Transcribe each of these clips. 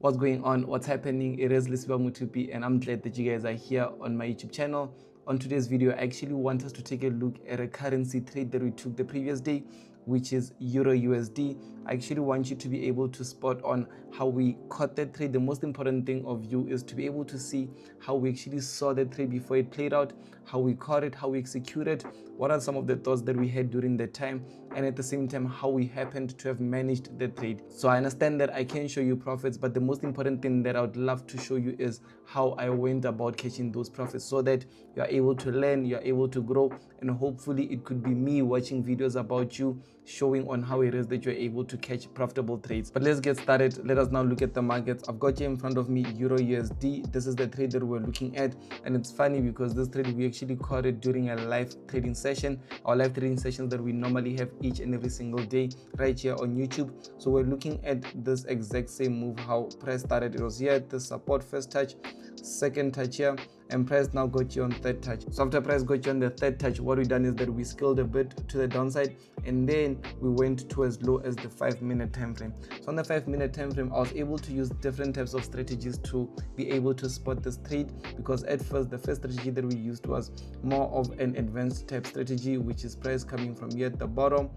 What's going on? What's happening? It is Lisiba Mutupi, and I'm glad that you guys are here on my YouTube channel. On today's video, I actually want us to take a look at a currency trade that we took the previous day, which is EURUSD. I actually want you to be able to spot on how we caught that trade. The most important thing of you is to be able to see how we actually saw that trade before it played out, how we caught it, how we executed, what are some of the thoughts that we had during that time, and at the same time how we happened to have managed the trade. So I understand that I can show you profits, but the most important thing that I would love to show you is how I went about catching those profits, so that you are able to learn, you are able to grow, and hopefully it could be me watching videos about you showing on how it is that you're able to catch profitable trades. But let's get started. Let us now look at the markets. I've got here in front of me EURUSD. This is the trade that we're looking at, and it's funny because this trade we actually caught it during a live trading session, our live trading sessions that we normally have each and every single day right here on YouTube. So we're looking at this exact same move, how price started. It was here at the support, first touch, second touch here, and price now got you on third touch. So after price got you on the third touch, what we done is that we scaled a bit to the downside, and then we went to as low as the 5-minute time frame. So on the 5-minute time frame, I was able to use different types of strategies to be able to spot this trade, because at first the first strategy that we used was more of an advanced type strategy, which is price coming from here at the bottom,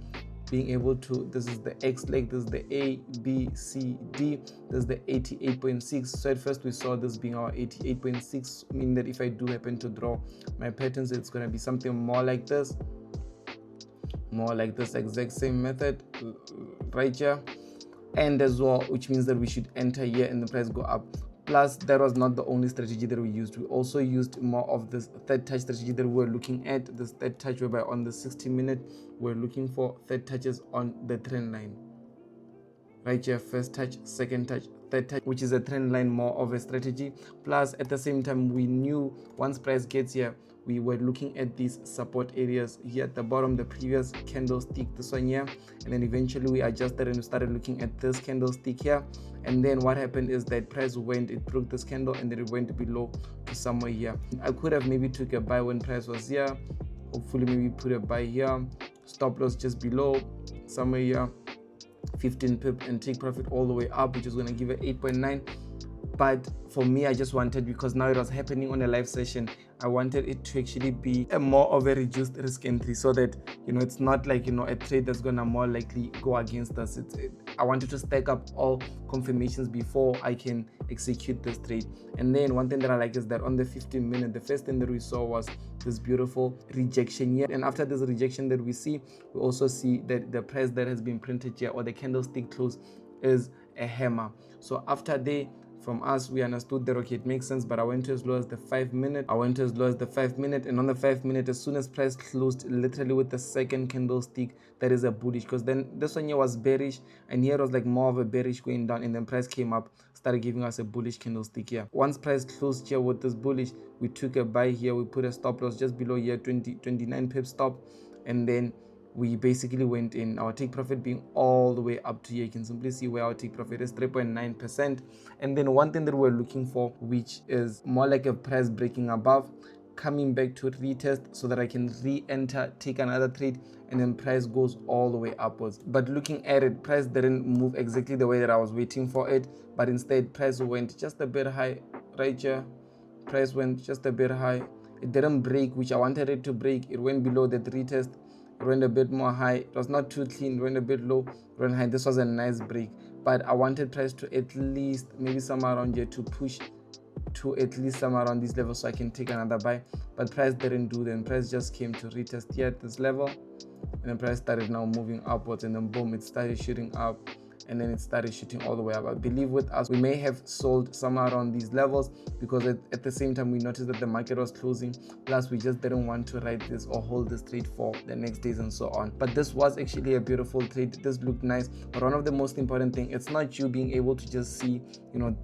being able to, this is the X leg, this is the A, B, C, D, this is the 88.6. So at first we saw this being our 88.6, meaning that if I do happen to draw my patterns, it's going to be something more like this exact same method right here, and as well, which means that we should enter here and the price go up. Plus, that was not the only strategy that we used. We also used more of this third touch strategy that we're looking at, this third touch, whereby on the 60-minute, we're looking for third touches on the trend line. Right here, first touch, second touch, third touch, which is a trend line, more of a strategy. Plus, at the same time, we knew once price gets here, we were looking at these support areas here at the bottom, the previous candlestick, this one here, and then eventually we adjusted and we started looking at this candlestick here. And then what happened is that price went, it broke this candle, and then it went below to somewhere here. I could have maybe took a buy when price was here, hopefully maybe put a buy here, stop loss just below somewhere here, 15 pip, and take profit all the way up, which is going to give it 8.9. But for me, I just wanted, because now it was happening on a live session, I wanted it to actually be a more of a reduced risk entry, so that it's not like a trade that's gonna more likely go against us. I wanted to stack up all confirmations before I can execute this trade. And then one thing that I like is that on the 15-minute, the first thing that we saw was this beautiful rejection here, and after this rejection that we see, we also see that the price that has been printed here, or the candlestick close, is a hammer. So after from us, we understood that okay, it makes sense, but I went to as low as the 5-minute. And on the 5-minute, as soon as price closed literally with the second candlestick, that is a bullish, because then this one here was bearish, and here it was like more of a bearish going down, and then price came up, started giving us a bullish candlestick here. Once price closed here with this bullish, we took a buy here, we put a stop loss just below here, 29 pip stop, and then we basically went in, our take profit being all the way up to here. You can simply see where our take profit is 3.9%. And then one thing that we're looking for, which is more like a price breaking above, coming back to retest, so that I can re-enter, take another trade, and then price goes all the way upwards. But looking at it, price didn't move exactly the way that I was waiting for it, but instead price went just a bit high right here. Price went just a bit high. It didn't break, which I wanted it to break. It went below the retest, it went a bit more high. It was not too clean, it went a bit low, it went high. This was a nice break, but I wanted price to at least maybe somewhere around here to push to at least somewhere around this level, so I can take another buy. But price didn't do that. Price just came to retest here at this level, and then price started now moving upwards, and then boom, it started shooting up, and then it started shooting all the way up. I believe with us, we may have sold somewhere around these levels, because at the same time we noticed that the market was closing, plus we just didn't want to ride this or hold this trade for the next days and so on. But this was actually a beautiful trade. This looked nice, but one of the most important thing, it's not you being able to just see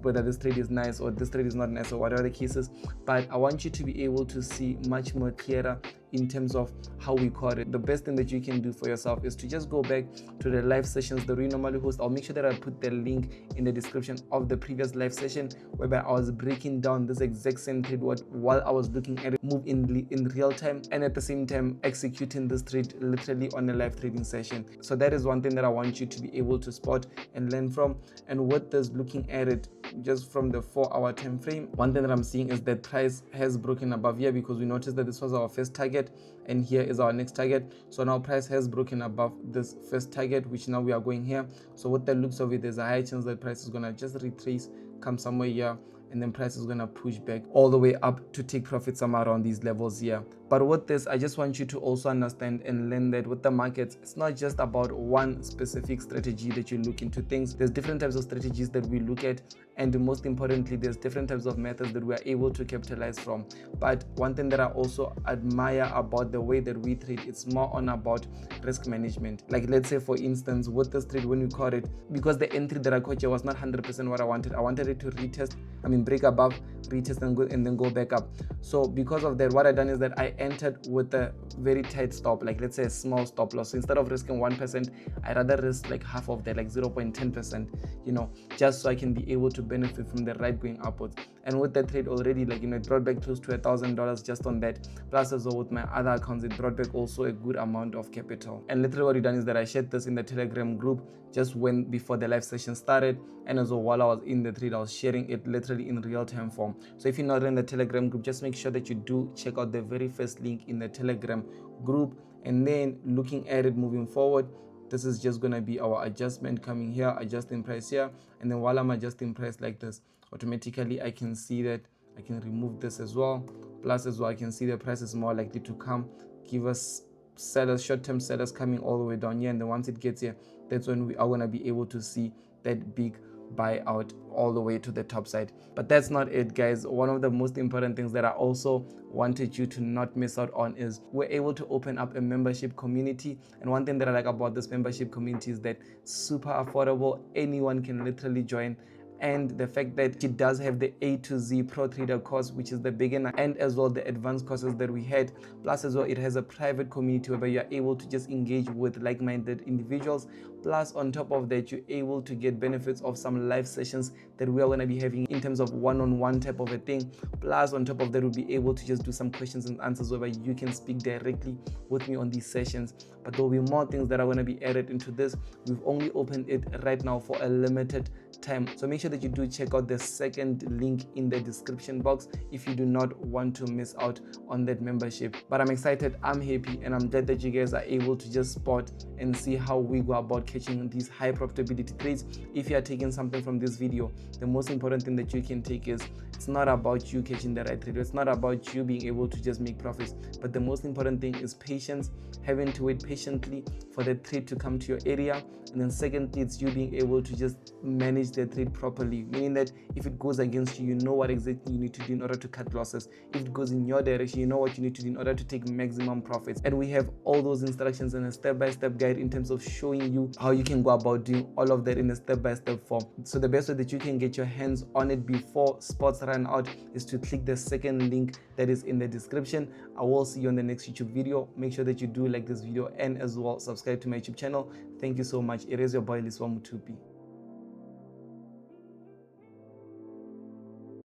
whether this trade is nice or this trade is not nice or whatever the case is, but I want you to be able to see much more clearer in terms of how we caught it. The best thing that you can do for yourself is to just go back to the live sessions that we normally host. I'll make sure that I put the link in the description of the previous live session, whereby I was breaking down this exact same trade while I was looking at it move in real time, and at the same time executing this trade literally on a live trading session. So that is one thing that I want you to be able to spot and learn from. And with this, looking at it, just from the 4-hour time frame, one thing that I'm seeing is that price has broken above here, because we noticed that this was our first target and here is our next target. So now price has broken above this first target, which now we are going here. So with the looks of it, there's a high chance that price is gonna just retrace, come somewhere here, and then price is going to push back all the way up to take profit somewhere around these levels here. But with this, I just want you to also understand and learn that with the markets, it's not just about one specific strategy that you look into things. There's different types of strategies that we look at, and most importantly, there's different types of methods that we are able to capitalize from. But one thing that I also admire about the way that we trade, it's more on about risk management. Like, let's say for instance, with this trade, when we caught it, because the entry that I caught here was not 100% what I wanted it to retest, break above, retest, and then go back up. So because of that, what I done is that I entered with a very tight stop, like let's say a small stop loss. So instead of risking 1%, I rather risk like half of that, like 0.10%, just so I can be able to benefit from the ride going upwards. And with that trade already, like, it brought back close to $1,000 just on that. Plus as well with my other accounts, it brought back also a good amount of capital. And literally what we done is that I shared this in the Telegram group just before the live session started. And as well, while I was in the trade, I was sharing it literally in real time form. So if you're not in the Telegram group, just make sure that you do check out the very first link in the Telegram group. And then looking at it moving forward, this is just going to be our adjustment coming here, adjusting price here. And then while I'm adjusting price like this, automatically I can see that I can remove this as well. Plus as well, I can see the price is more likely to come, give us sellers, short-term sellers coming all the way down here. And then once it gets here, that's when we are going to be able to see that big buy out all the way to the top side. But that's not it, guys. One of the most important things that I also wanted you to not miss out on is we're able to open up a membership community. And one thing that I like about this membership community is that super affordable, anyone can literally join. And the fact that it does have the A to Z Pro Trader course, which is the beginner, and as well the advanced courses that we had. Plus as well, it has a private community where you're able to just engage with like-minded individuals. Plus on top of that, you're able to get benefits of some live sessions that we are going to be having in terms of one-on-one type of a thing. Plus on top of that, we'll be able to just do some questions and answers where you can speak directly with me on these sessions. But there will be more things that are going to be added into this. We've only opened it right now for a limited time, so make sure that you do check out the second link in the description box if you do not want to miss out on that membership. But I'm excited, I'm happy, and I'm glad that you guys are able to just spot and see how we go about catching these high profitability trades. If you are taking something from this video, the most important thing that you can take is it's not about you catching the right trade. It's not about you being able to just make profits, but the most important thing is patience, having to wait patiently for the trade to come to your area. And then secondly, it's you being able to just manage the trade properly, meaning that if it goes against you, you know what exactly you need to do in order to cut losses. If it goes in your direction, you know what you need to do in order to take maximum profits. And we have all those instructions and a step-by-step guide in terms of showing you how you can go about doing all of that in a step-by-step form. So the best way that you can get your hands on it before spots run out is to click the second link that is in the description. I will see you on the next YouTube video. Make sure that you do like this video and as well subscribe to my YouTube channel. Thank you so much. It is your boy Liswa Mutupi.